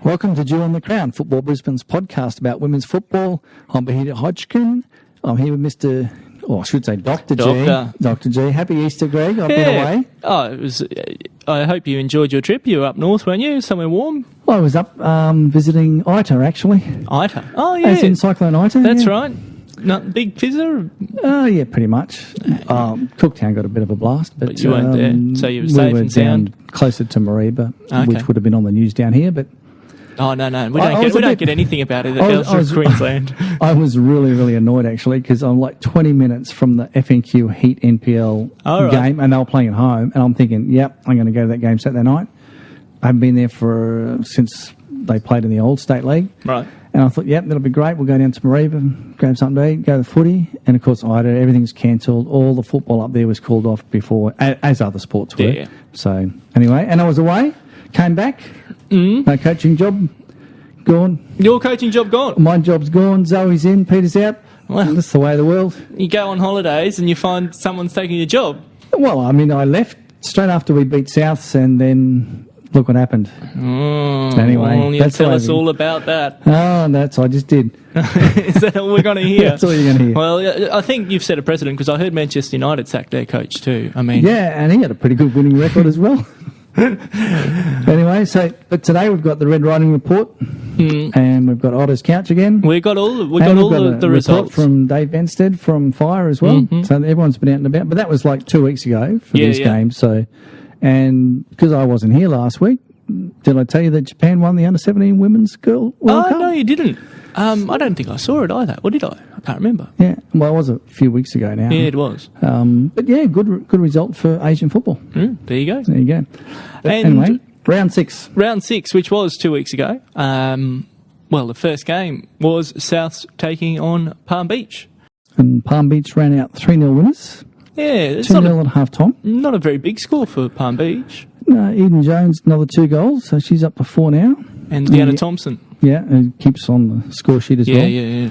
Welcome to Dew on the Crown, Football Brisbane's podcast about women's football. I'm Peter Hodgkin. I'm here with Dr. G. Dr. G. Happy Easter, Greg. I've been away. Oh, it was. I hope you enjoyed your trip. You were up north, weren't you? Somewhere warm? Well, I was up visiting Ita, actually. Ita? Oh, yeah. As in Cyclone Ita. That's yeah. right. Not big fizzer? Oh, yeah, pretty much. Cooktown got a bit of a blast. But you weren't there, so you were safe and sound? Down closer to Mareeba, which would have been on the news down here, but... Oh, no. We don't get anything about it that goes from Queensland. I was really, really annoyed, actually, because I'm like 20 minutes from the FNQ Heat NPL game, and they were playing at home, and I'm thinking, yep, I'm going to go to that game Saturday night. I haven't been there since they played in the old state league. Right. And I thought, yep, that'll be great. We'll go down to Mareeba, grab something to eat, go to the footy. And, of course, everything's cancelled. All the football up there was called off before, as other sports were. Yeah. So, anyway, and I was away, came back. My coaching job gone. Your coaching job gone? My job's gone. Zoe's in. Peter's out. Well, that's the way of the world. You go on holidays and you find someone's taking your job. Well, I mean, I left straight after we beat Souths, and then look what happened. Anyway, well, you tell us all about that. Oh, I just did. Is that all we're going to hear? That's all you're going to hear. Well, I think you've set a precedent, because I heard Manchester United sacked their coach too. I mean, yeah, and he had a pretty good winning record as well. Anyway, but today we've got the Red Riding Report, and we've got Otter's Couch again. We got all the results from Dave Benstead from Fire as well. So everyone's been out and about. But that was like 2 weeks ago for this game. So, and because I wasn't here last week, did I tell you that Japan won the Under-17 Women's World Cup? No, you didn't. I don't think I saw it either. Or did I? I can't remember. Yeah, well, it was a few weeks ago now. Yeah, it was. But yeah, good result for Asian football. There you go. There you go. But and anyway, round 6. Round 6, which was 2 weeks ago. The first game was Souths taking on Palm Beach. And Palm Beach ran out 3-0 winners. Yeah, it's 2-0 at half-time. Not a very big score for Palm Beach. No, Eden Jones, another 2 goals, so she's up to 4 now. And Deanna Thompson. Yeah, and keeps on the score sheet as well. Yeah.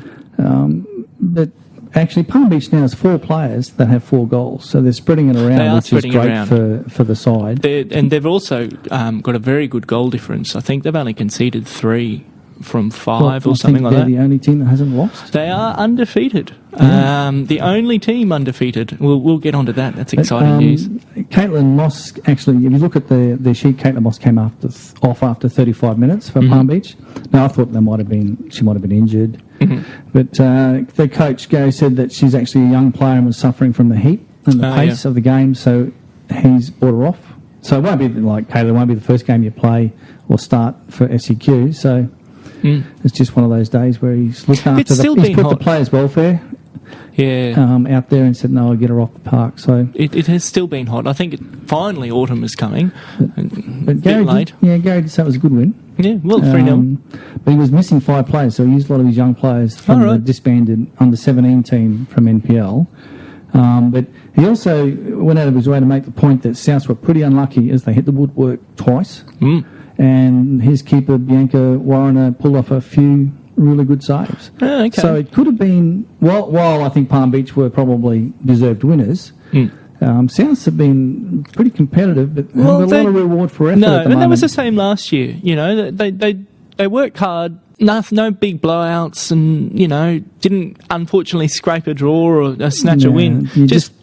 But actually, Palm Beach now has 4 players that have 4 goals, so they're spreading it around, which is great for the side. And they've also got a very good goal difference. I think they've only conceded 3 from 5 or something like that. They're the only team that hasn't lost. They are undefeated. The only team undefeated. We'll get onto that. That's exciting news. Caitlin Moss, actually, if you look at the sheet, Caitlin Moss came off after 35 minutes for Palm Beach. Now, I thought she might have been injured. But the coach, Gary, said that she's actually a young player and was suffering from the heat and the pace of the game, so he's brought her off. So it won't be like Caitlin, won't be the first game you play or start for SEQ, so... It's just one of those days where he's looked after he's put the players' welfare out there and said, no, I'll get her off the park. So it has still been hot. I think finally autumn is coming. But Gary late. Gary did say it was a good win. Yeah, well, 3-0. But he was missing 5 players, so he used a lot of his young players from the disbanded under-17 team from NPL. But he also went out of his way to make the point that Souths were pretty unlucky as they hit the woodwork twice. And his keeper, Bianca Warner, pulled off a few really good saves. So it could have been, while I think Palm Beach were probably deserved winners, Souths have been pretty competitive, but have a lot of reward for effort at the moment. No, that was the same last year. You know, they worked hard. No big blowouts, and didn't unfortunately scrape a draw or snatch a win.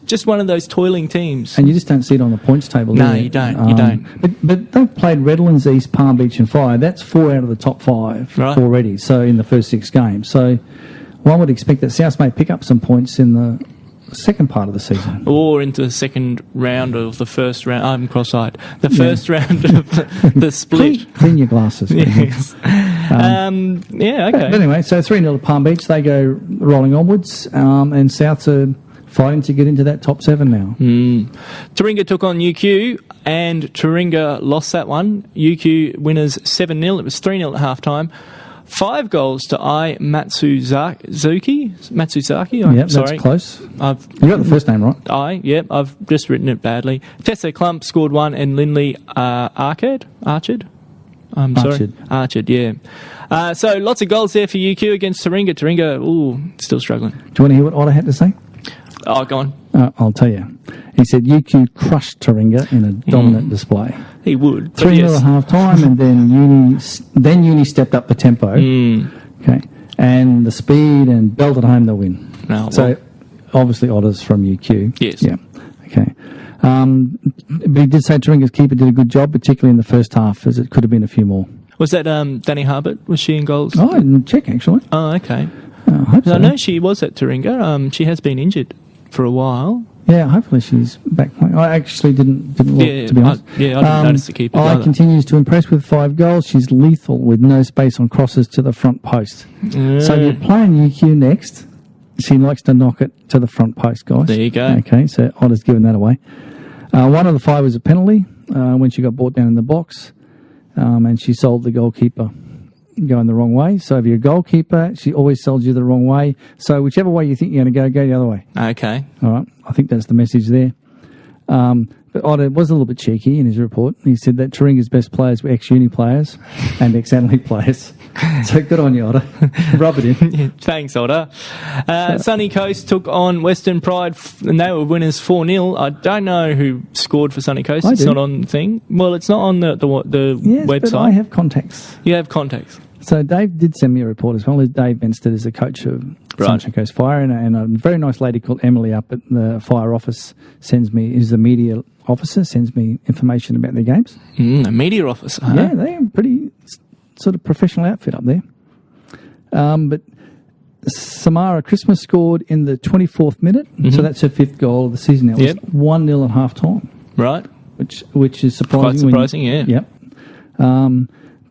Just one of those toiling teams. And you just don't see it on the points table. No, you don't. You don't. But they've played Redlands, East, Palm Beach, and Fire. That's 4 out of the top 5 already. So in the first 6 games, so one would expect that South may pick up some points in the second part of the season, or into the second round of the first round. I'm cross-eyed. The first round of the split. Clean your glasses. Yes. Okay. But anyway, so 3-0 to Palm Beach. They go rolling onwards, and Souths are fighting to get into that top 7 now. Taringa took on UQ, and Taringa lost that one. UQ winners 7-0. It was 3-0 at half-time. 5 goals to Matsuzaki. Yep, that's close. You got the first name right. I've just written it badly. Tessa Klump scored 1, and Lindley Archard, yeah. So lots of goals there for UQ against Taringa. Taringa, still struggling. Do you want to hear what Otter had to say? Oh, go on. I'll tell you. He said UQ crushed Taringa in a dominant display. He would. 3-0 at half time, and then Uni stepped up the tempo. Okay. And the speed and belted home the win. No, so, obviously, Otters from UQ. Yes. Yeah. Okay. But he did say Taringa's keeper did a good job, particularly in the first half, as it could have been a few more. Was that Danny Harbert? Was she in goals? Oh, I didn't check, actually. Oh, okay. I hope so. I know she was at Taringa. She has been injured for a while. Yeah, hopefully she's back playing. I actually didn't look, to be honest. I didn't notice the keeper. Continues to impress with 5 goals. She's lethal with no space on crosses to the front post. So you're playing UQ next. She likes to knock it to the front post, guys. There you go. Okay, so Otter's given that away. One of the 5 was a penalty when she got brought down in the box, and she sold the goalkeeper going the wrong way. So if you're a goalkeeper, she always sells you the wrong way. So whichever way you think you're going to go the other way. Okay. All right. I think that's the message there. But Otter was a little bit cheeky in his report. He said that Taringa's best players were ex-uni players and ex-Annalee players. So good on you, Otter. Rub it in. Thanks, Otter. Sunny Coast took on Western Pride, and they were winners 4-0. I don't know who scored for Sunny Coast. It's not on the thing. Well, it's not on the yes, website. But I have contacts. You have contacts. So Dave did send me a report as well. Dave Benstead is the coach of Sunshine Coast Fire, and a very nice lady called Emily up at the fire office is the media officer, sends me information about their games. A media officer, huh? Yeah, they're a pretty sort of professional outfit up there. But Samara Christmas scored in the 24th minute, so that's her 5th goal of the season. It was 1-0 at half time. Right. Which is surprising. Quite surprising, yeah. Yep.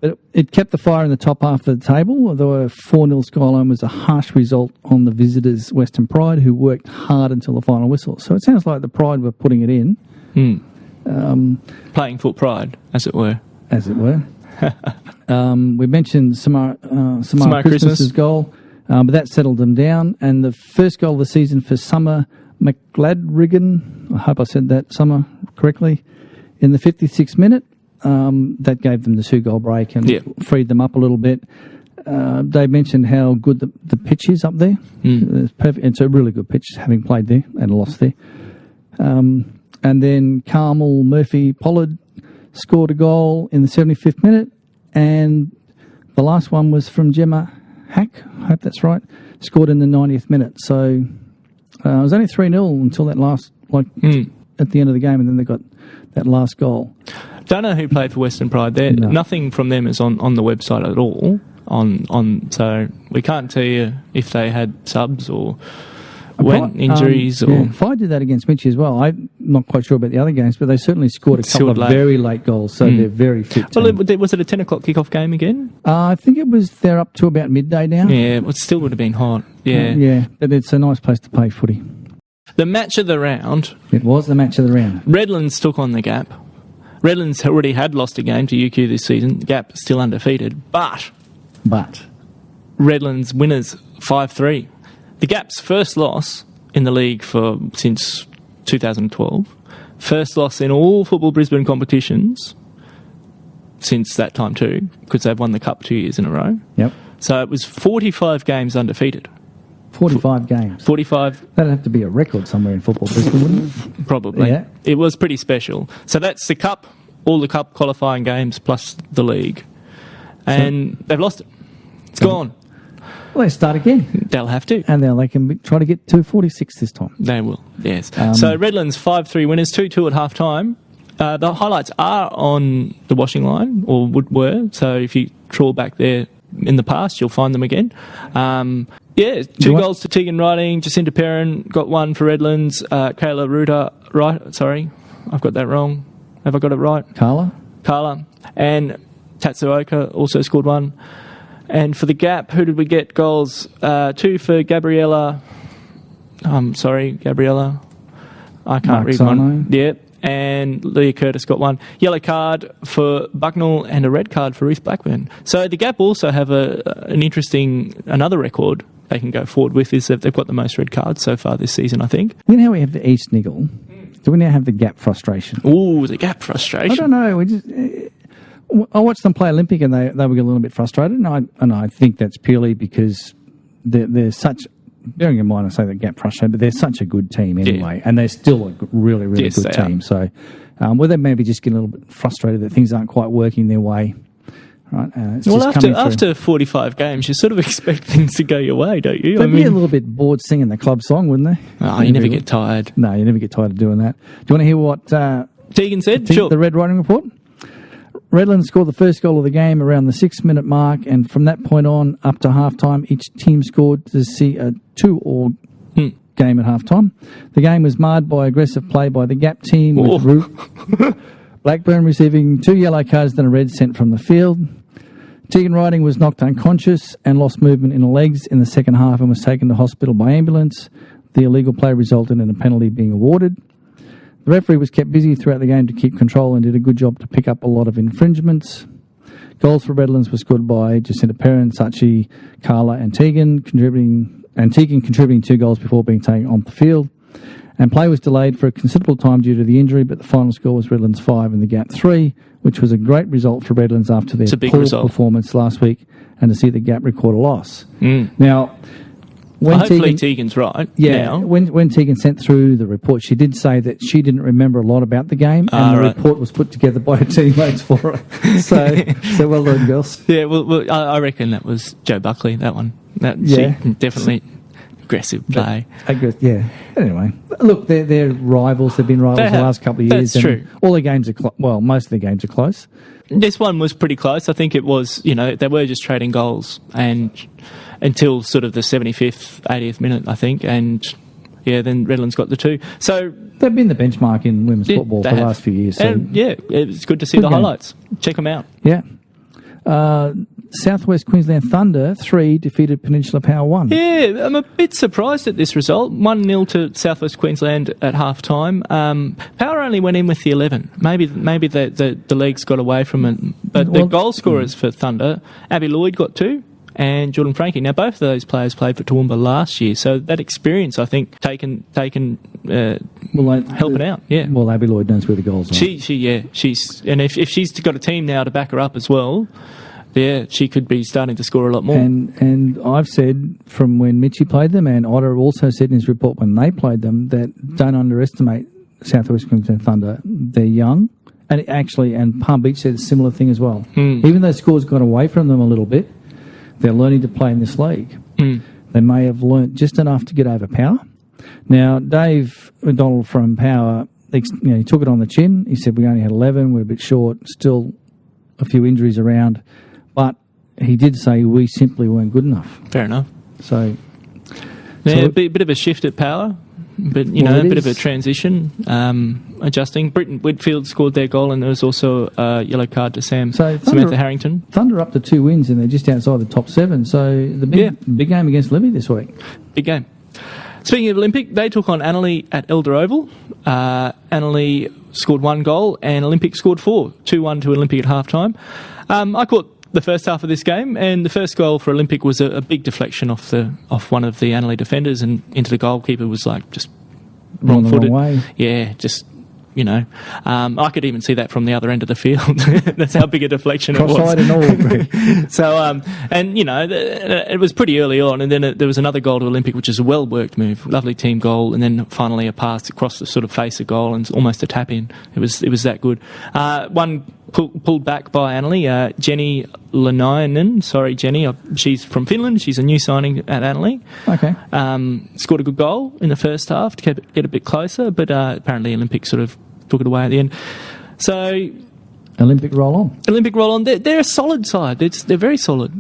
But it kept the Fire in the top half of the table, although a 4-0 scoreline was a harsh result on the visitors, Western Pride, who worked hard until the final whistle. So it sounds like the Pride were putting it in. Playing for pride, as it were. As it were. We mentioned Samara Christmas's goal, but that settled them down. And the first goal of the season for Summer McGladrigan, I hope I said that, Summer, correctly, in the 56th minute. That gave them the 2-goal break and freed them up a little bit. They mentioned how good the pitch is up there. It's perfect. It's a really good pitch, having played there and lost there. And then Carmel Murphy Pollard scored a goal in the 75th minute, and the last one was from Gemma Hack, I hope that's right, scored in the 90th minute. So it was only 3-0 until that last, at the end of the game, and then they got that last goal. Don't know who played for Western Pride. Nothing from them is on the website at all. So we can't tell you if they had subs or injuries. Fire did that against Mitchie as well. I'm not quite sure about the other games, but they certainly scored a couple of very late goals, so they're very fit. Well, was it a 10 o'clock kickoff game again? I think it was. They're up to about midday now. Yeah, it still would have been hot. Yeah. Yeah, but it's a nice place to play footy. The match of the round. It was the match of the round. Redlands took on the Gap. Redlands already had lost a game to UQ this season. The Gap still undefeated, but Redlands winners 5-3. The Gap's first loss in the league since 2012. First loss in all Football Brisbane competitions since that time too, because they've won the Cup 2 years in a row. Yep. So it was 45 games undefeated. 45 games. 45. That'd have to be a record somewhere in Football Brisbane, wouldn't it? Probably. Yeah. It was pretty special. So that's the Cup, all the Cup qualifying games plus the league. And they've lost it. It's gone. Well, they start again. They'll have to. And now they can try to get to 46 this time. They will, yes. So Redlands 5-3 winners, 2-2 at half-time. The highlights are on the washing line, or were. So if you trawl back there in the past, you'll find them again. 2 goals to Tegan Riding. Jacinta Perrin got one for Redlands. Kayla Ruta, right? Sorry, I've got that wrong. Have I got it right? Carla. And Tatsuoka also scored one. And for the Gap, who did we get goals? 2 for Gabriella. Gabriella. I can't read one. Yeah. And Leah Curtis got one. Yellow card for Bucknell and a red card for Ruth Blackburn. So the Gap also have another record they can go forward with, is that they've got the most red cards so far this season, I think. You know how we have the East Niggle? Do we now have the Gap frustration? Ooh, the Gap frustration. I don't know. I watched them play Olympic and they were a little bit frustrated, and I think that's purely because they're such bearing in mind I say the Gap frustrated, but they're such a good team anyway, and they're still a really, really good team. So, they maybe just get a little bit frustrated that things aren't quite working their way. Right. After 45 games, you sort of expect things to go your way, don't you? They'd be a little bit bored singing the club song, wouldn't they? Oh, you never get tired. No, you never get tired of doing that. Do you want to hear what Tegan said? Sure. The Red Riding Report? Redlands scored the first goal of the game around the 6-minute mark, and from that point on, up to half-time, each team scored to see a 2-all game at half-time. The game was marred by aggressive play by the Gap team, with Blackburn receiving 2 yellow cards and a red sent from the field. Tegan Riding was knocked unconscious and lost movement in the legs in the second half and was taken to hospital by ambulance. The illegal play resulted in a penalty being awarded. The referee was kept busy throughout the game to keep control and did a good job to pick up a lot of infringements. Goals for Redlands were scored by Jacinta Perrin, Sachi, Carla and Tegan, contributing 2 goals before being taken on the field. And play was delayed for a considerable time due to the injury, but the final score was Redlands 5 and the Gap 3, which was a great result for Redlands after their poor performance last week, and to see the Gap record a loss. Now, hopefully Tegan's right. Yeah, now. When Tegan sent through the report, she did say that she didn't remember a lot about the game, and the report was put together by her teammates for her. So well done, girls. Yeah, well, I reckon that was Joe Buckley, that one. She definitely... aggressive play. Yeah. Anyway, look, they're rivals. They've been rivals the last couple of years. That's true. All the games are most of the games are close. This one was pretty close. I think it was, they were just trading goals and until sort of the 75th, 80th minute, I think. And, then Redlands got the 2. So they've been the benchmark in women's football for the last few years. So and, it's good to see the highlights. Check them out. Yeah. Southwest Queensland Thunder 3 defeated Peninsula Power 1. Yeah, I'm a bit surprised at this result. 1-0 to Southwest Queensland at half-time. Power only went in with the 11. Maybe the legs got away from it. But the goal scorers for Thunder, Abby Lloyd got 2 and Jordan Frankie. Now, both of those players played for Toowoomba last year, so that experience, I think, taken helping out. Yeah. Well, Abby Lloyd knows where the goals are. She's and if she's got a team now to back her up as well, she could be starting to score a lot more. And I've said from when Mitchie played them, and Otter also said in his report when they played them, that don't underestimate Southwest Queensland Thunder. They're young. And Palm Beach said a similar thing as well. Even though scores got away from them a little bit, they're learning to play in this league. They may have learnt just enough to get over Power. Now, Dave McDonald from Power, he took it on the chin. He said, we only had 11, we're a bit short, still a few injuries around. But he did say we simply weren't good enough. Fair enough. So a bit of a shift at Power, but, a bit of a transition, adjusting. Britton Whitfield scored their goal, and there was also a yellow card to Samantha Harrington. Thunder up to 2 wins, and they're just outside the top 7. So the big game against Libby this week. Big game. Speaking of Olympic, they took on Annalee at Elder Oval. Annalee scored 1 goal, and Olympic scored 4. 2-1 to Olympic at half-time. I caught the first half of this game, and the first goal for Olympic was a big deflection off one of the Annalee defenders and into the goalkeeper. Was just wrong-footed. Wrong way. Yeah, just I could even see that from the other end of the field. That's how big a deflection it was. Cross-eyed and all. So, it was pretty early on, and then there was another goal to Olympic, which is a well-worked move, lovely team goal, and then finally a pass across the sort of face of goal and almost a tap-in. It was that good. One pulled back by Annalee, Jenny Lenainen. Sorry, Jenny. She's from Finland. She's a new signing at Annalee. Okay. Scored a good goal in the first half to get a bit closer, but apparently Olympic sort of took it away at the end. So Olympic roll on. They're a solid side. They're very solid.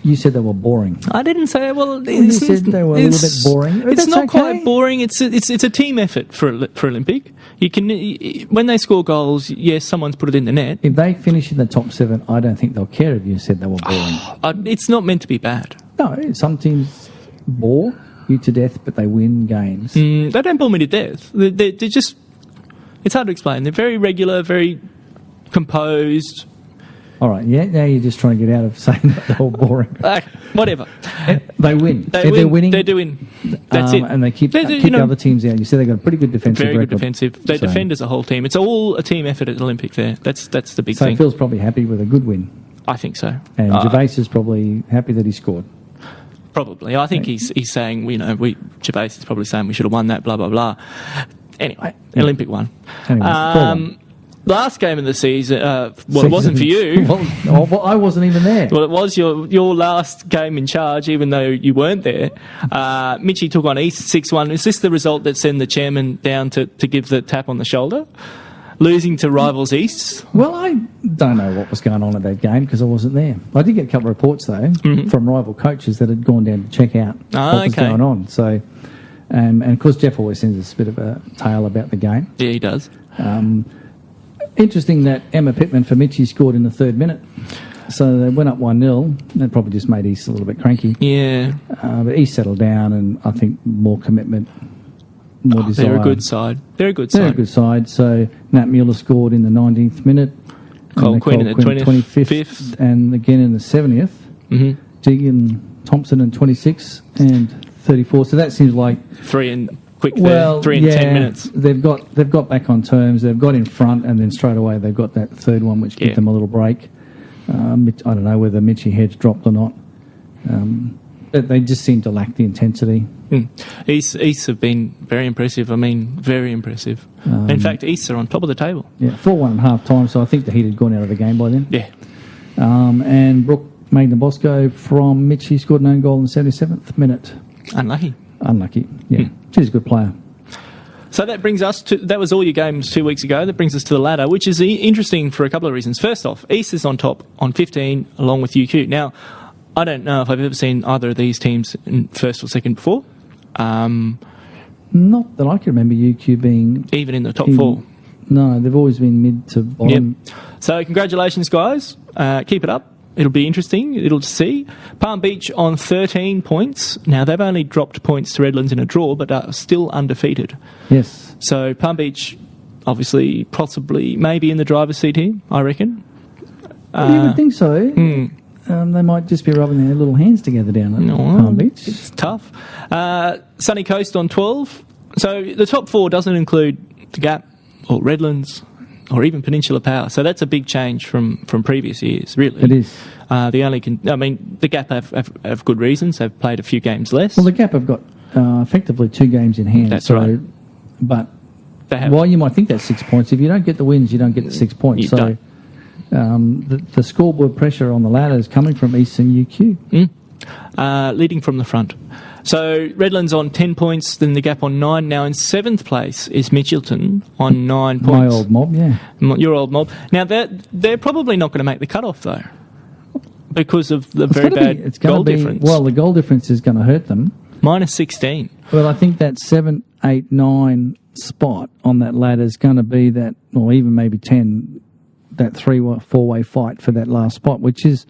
You said they were boring. I didn't say. Well, you said they were a little bit boring. It's not quite boring. It's a team effort for Olympic. You can when they score goals. Yes, someone's put it in the net. If they finish in the top 7, I don't think they'll care if you said they were boring. It's not meant to be bad. No, some teams bore you to death, but they win games. They don't bore me to death. They're just. It's hard to explain. They're very regular, very composed. All right, now you're just trying to get out of saying that they're all boring. Whatever. They win. They're winning. They're doing. That's it. And they keep the other teams out. You said they've got a pretty good defensive record. Very good defensive. They defend as a whole team. It's all a team effort at Olympic there. That's the big thing. So Phil's probably happy with a good win. I think so. And Gervais is probably happy that he scored. Probably. I think he's saying, Gervais is probably saying we should have won that, blah, blah, blah. Anyway, Olympic one. Anyway, last game of the season, it wasn't for you. Well, I wasn't even there. Well, it was your last game in charge, even though you weren't there. Mitchie took on East 6-1. Is this the result that sent the chairman down to give the tap on the shoulder? Losing to rivals East? Well, I don't know what was going on at that game because I wasn't there. I did get a couple of reports, though, from rival coaches that had gone down to check out what was going on. So, and of course, Jeff always sends us a bit of a tale about the game. Yeah, he does. Interesting that Emma Pittman for Mitchie scored in the 3rd minute. So they went up 1-0. That probably just made East a little bit cranky. Yeah. But East settled down and I think more commitment, more desire. They're a good side. They're a good side. So Nat Mueller scored in the 19th minute. Cole Quinn in the 25th. And again in the 70th. Mm-hmm. Deegan Thompson in 26 and 34. So that seems like... 3 and 10 minutes. They've got back on terms. They've got in front, and then straight away they've got that 3rd one, which gives them a little break. I don't know whether Mitchie head's dropped or not. But they just seem to lack the intensity. East have been very impressive. I mean, very impressive. In fact, East are on top of the table. Yeah, 4-1 at half time. So I think the heat had gone out of the game by then. Yeah. And Brooke Magna-Bosco from Mitchie scored an own goal in the 77th minute. Unlucky, yeah. She's a good player. So that brings us to... That was all your games 2 weeks ago. That brings us to the ladder, which is interesting for a couple of reasons. First off, East is on top on 15, along with UQ. Now, I don't know if I've ever seen either of these teams in first or second before. Not that I can remember UQ being... Even in the top 4. No, they've always been mid to bottom. Yep. So congratulations, guys. Keep it up. It'll be interesting. It'll see. Palm Beach on 13 points. Now, they've only dropped points to Redlands in a draw, but are still undefeated. Yes. So Palm Beach, obviously, possibly, maybe in the driver's seat here, I reckon. You would think so. They might just be rubbing their little hands together down at Palm Beach. It's tough. Sunny Coast on 12. So the top 4 doesn't include the Gap or Redlands or even Peninsula Power. So that's a big change from previous years, really. It is. The Gap have good reasons. They've played a few games less. Well, the Gap have got effectively 2 games in hand. That's right. But while you might think that's 6 points, if you don't get the wins, you don't get the 6 points. So the scoreboard pressure on the ladder is coming from East and UQ. Leading from the front. So Redlands on 10 points, then the Gap on 9. Now in 7th place is Mitchelton on 9 points. My old mob, yeah. Your old mob. Now they're probably not going to make the cut-off though, because of the very bad goal difference. Well, the goal difference is going to hurt them. Minus 16. Well, I think that 7, 8, 9 spot on that ladder is going to be that, or even maybe 10, that 3-4-way fight for that last spot, which is...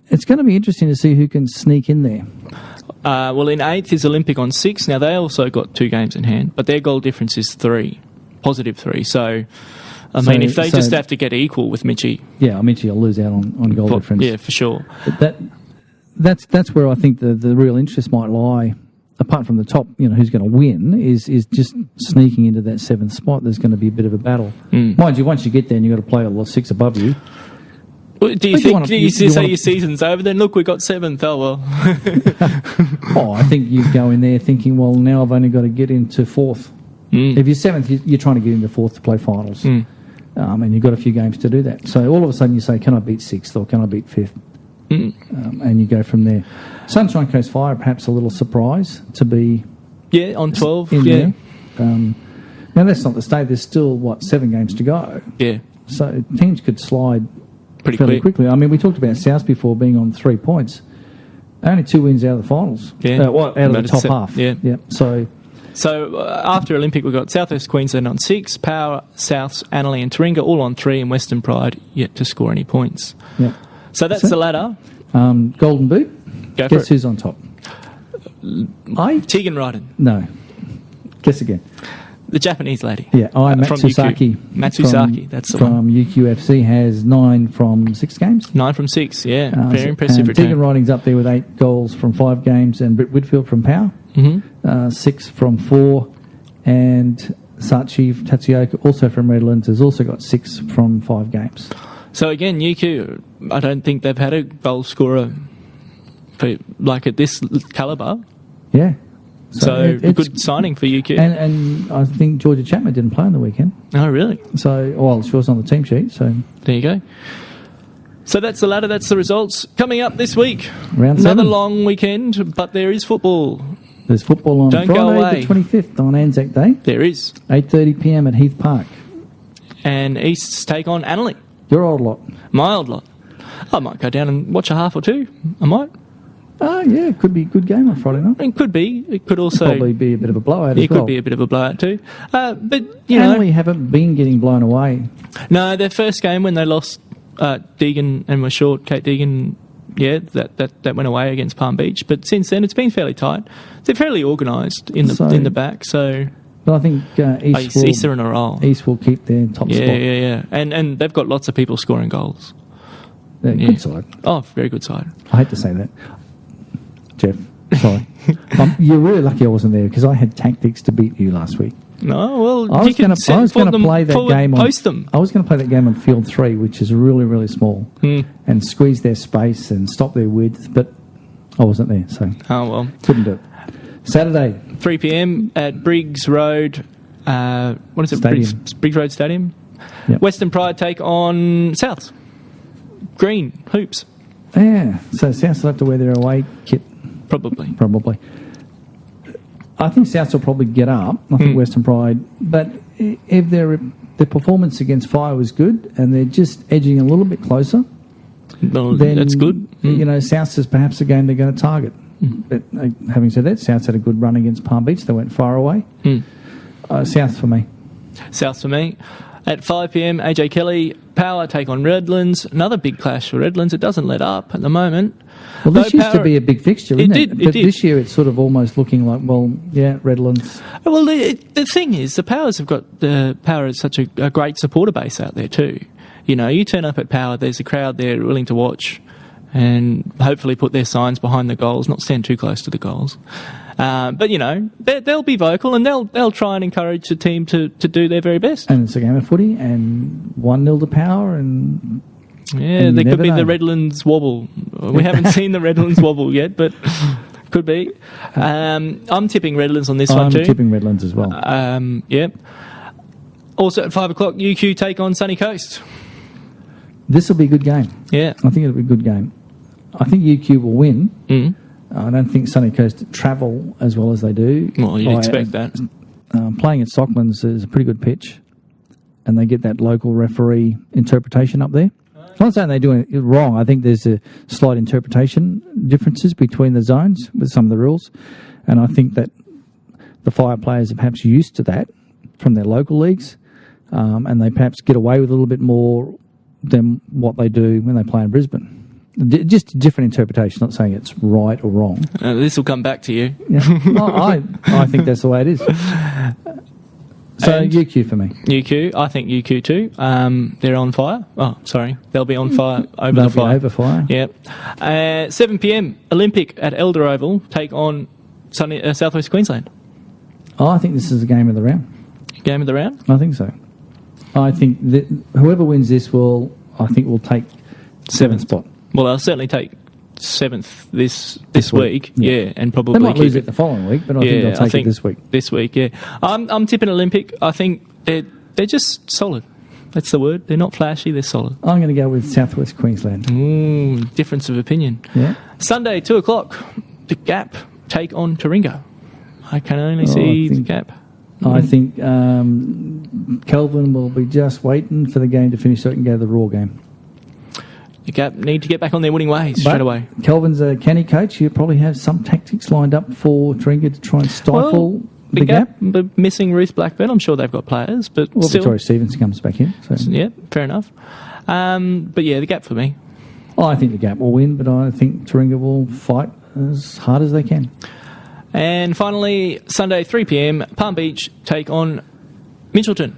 It's going to be interesting to see who can sneak in there. Well, in 8th is Olympic on 6. Now, they also got 2 games in hand, but their goal difference is 3, positive 3. So, if they just have to get equal with Mitchie... Yeah, Mitchie will lose out on goal difference. Yeah, for sure. But that's where I think the real interest might lie, apart from the top, who's going to win, is just sneaking into that 7th spot. There's going to be a bit of a battle. Mind you, once you get there and you've got to play all the 6 above you... Do you say your season's over? Then look, we got 7th. Oh well. I think you go in there thinking, well, now I've only got to get into 4th. If you're 7th, you're trying to get into 4th to play finals, and you've got a few games to do that. So all of a sudden you say, can I beat 6th or can I beat 5th? And you go from there. Sunshine Coast Fire, perhaps a little surprise to be on 12. There. Now that's not the state. There's still 7 games to go. Yeah. So teams could slide pretty quickly. I mean, we talked about South before being on 3 points. Only 2 wins out of the finals. Yeah. Out of the top half. Yeah. So after Olympic, we've got South West Queensland on 6, Power, Souths, Annalee and Taringa all on 3, and Western Pride yet to score any points. Yeah. So that's the ladder. Golden Boot. Guess who's on top? Tegan Ryden. No. Guess again. The Japanese lady. Yeah, Matsusaki. Matsusaki, that's the one. From UQFC has 9 from 6 games. 9 from 6, yeah. Very impressive return. Tegan Riding's up there with 8 goals from 5 games, and Britt Whitfield from Power, 6 from 4, and Sachi Tatsuoka, also from Redlands, has also got 6 from 5 games. So again, UQ, I don't think they've had a goal scorer like at this calibre. Yeah. So a good signing for UQ. And I think Georgia Chapman didn't play on the weekend. Oh, really? So, well, she was on the team sheet. So there you go. So that's the ladder. That's the results. Coming up this week, round another 7. long weekend, but there is football. There's football on Don't go Friday away. the 25th on Anzac Day. There is. 8:30 p.m. at Heath Park. And East's take on Annalee. Your old lot. My old lot. I might go down and watch a half or two. I might. Yeah, it could be a good game on Friday night. It could be. It could also Probably be a bit of a blowout as It well. could be a bit of a blowout too. But you know, Annalee haven't been getting blown away. no, their first game when they lost Deegan and were short, Kate Deegan, yeah, that went away against Palm Beach. But since then, it's been fairly tight. They're fairly organised in the back. So, but I think East are in a roll. East will keep their top spot. Yeah. And they've got lots of people scoring goals. Yeah, Yeah. good side. Oh, very good side. I hate to say that, Jeff. Sorry. You're really lucky I wasn't there because I had tactics to beat you last week. No, well, I was going to play that game on. Post them. I was going to play that game on field 3, which is really, really small, and squeeze their space and stop their width. But I wasn't there, so couldn't do it. Saturday, 3 p.m. at Briggs Road. What is it? Stadium. Briggs Road Stadium. Yep. Western Pride take on Souths. Green hoops, yeah. So Souths will have to wear their away kit. probably. I think Souths will probably get up. I think Western Pride, but if their performance against Fire was good and they're just edging a little bit closer, Well, then that's good. You know, Souths is perhaps a game they're going to target. But having said that, Souths had a good run against Palm Beach. They went far away. South for me. South for me. At 5 p.m, AJ Kelly, Power take on Redlands. Another big clash for Redlands. It doesn't let up at the moment. Well, this used to be a big fixture, isn't it? But did. this year it's sort of almost looking like, well, yeah, Redlands. Well, the thing is, the Powers have got Power is such a great supporter base out there too. You know, you turn up at Power, there's a crowd there willing to watch, and hopefully put their signs behind the goals, not stand too close to the goals. But you know, they'll be vocal and they'll try and encourage the team to do their very best. And it's a game of footy, and 1-0 to Power, and yeah, there could be the Redlands wobble. We haven't seen the Redlands wobble yet, but could be. I'm tipping Redlands on this one too. I'm tipping Redlands as well. Yeah. Also at 5 o'clock, UQ take on Sunny Coast. This will be a good game. Yeah, I think it'll be a good game. I think UQ will win. I don't think Sunny Coast travel as well as they do. Well, you'd expect that. Playing at Stocklands is a pretty good pitch, and they get that local referee interpretation up there. I'm not saying they're doing it wrong. I think there's a slight interpretation differences between the zones with some of the rules, and I think that the Fire players are perhaps used to that from their local leagues, and they perhaps get away with a little bit more than what they do when they play in Brisbane. Just a different interpretation, not saying it's right or wrong. This will come back to you. Yeah. I think that's the way it is. So And UQ for me. UQ, I think UQ too. They're on fire. Oh, sorry. They'll be on fire over the fire. Over fire. Yeah. 7 p.m, Olympic at Elder Oval take on Southwest Queensland. I think this is a game of the round. Game of the round? I think so. I think that whoever wins this will take seventh spot. Well, they'll certainly take 7th this week. Yeah, and probably They might lose keep it the following week, but I think they'll take it this week. This week, yeah. I'm tipping Olympic. I think they're just solid. That's the word. They're not flashy. They're solid. I'm going to go with Southwest Queensland. Difference of opinion. Yeah. Sunday, 2 o'clock. The Gap take on Taringa. I can only see the Gap. I think Kelvin will be just waiting for the game to finish so he can go to the Raw game. The Gap need to get back on their winning ways straight away. Kelvin's a canny coach. You probably have some tactics lined up for Taringa to try and stifle the Gap. But missing Ruth Blackburn, I'm sure they've got players, but still. Victoria Stevens comes back in. So. Yeah, fair enough. But yeah, the Gap for me. I think the Gap will win, but I think Taringa will fight as hard as they can. And finally, Sunday, 3 p.m, Palm Beach take on Mitchelton.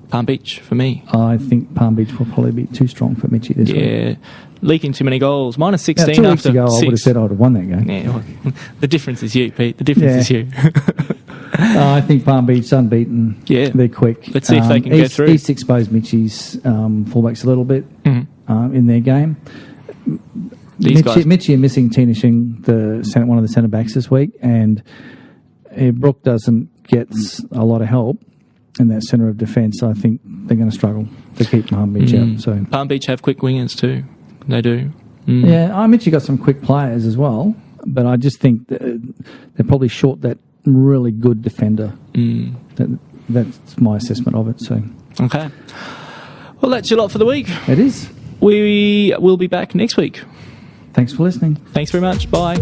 Palm Beach for me. I think Palm Beach will probably be too strong for Mitchie this week. Yeah, leaking too many goals. Minus 16 2 weeks after ago, 6. I would have said I would have won that game. Yeah, well, the difference is you, Pete. The difference is you. I think Palm Beach unbeaten. Yeah. They're quick. Let's see if they can go through. East exposed Mitchie's fullbacks a little bit in their game. these guys. Mitchie are missing Tina Shing, one of the centre backs this week, and if Brooke doesn't get a lot of help in that centre of defence, I think they're going to struggle to keep Palm Beach out. So Palm Beach have quick wingers too. They do. Yeah, Mitchie got some quick players as well, but I just think they're probably short that really good defender. That's my assessment of it. So okay. Well, that's your lot for the week. It is. We will be back next week. Thanks for listening. Thanks very much. Bye.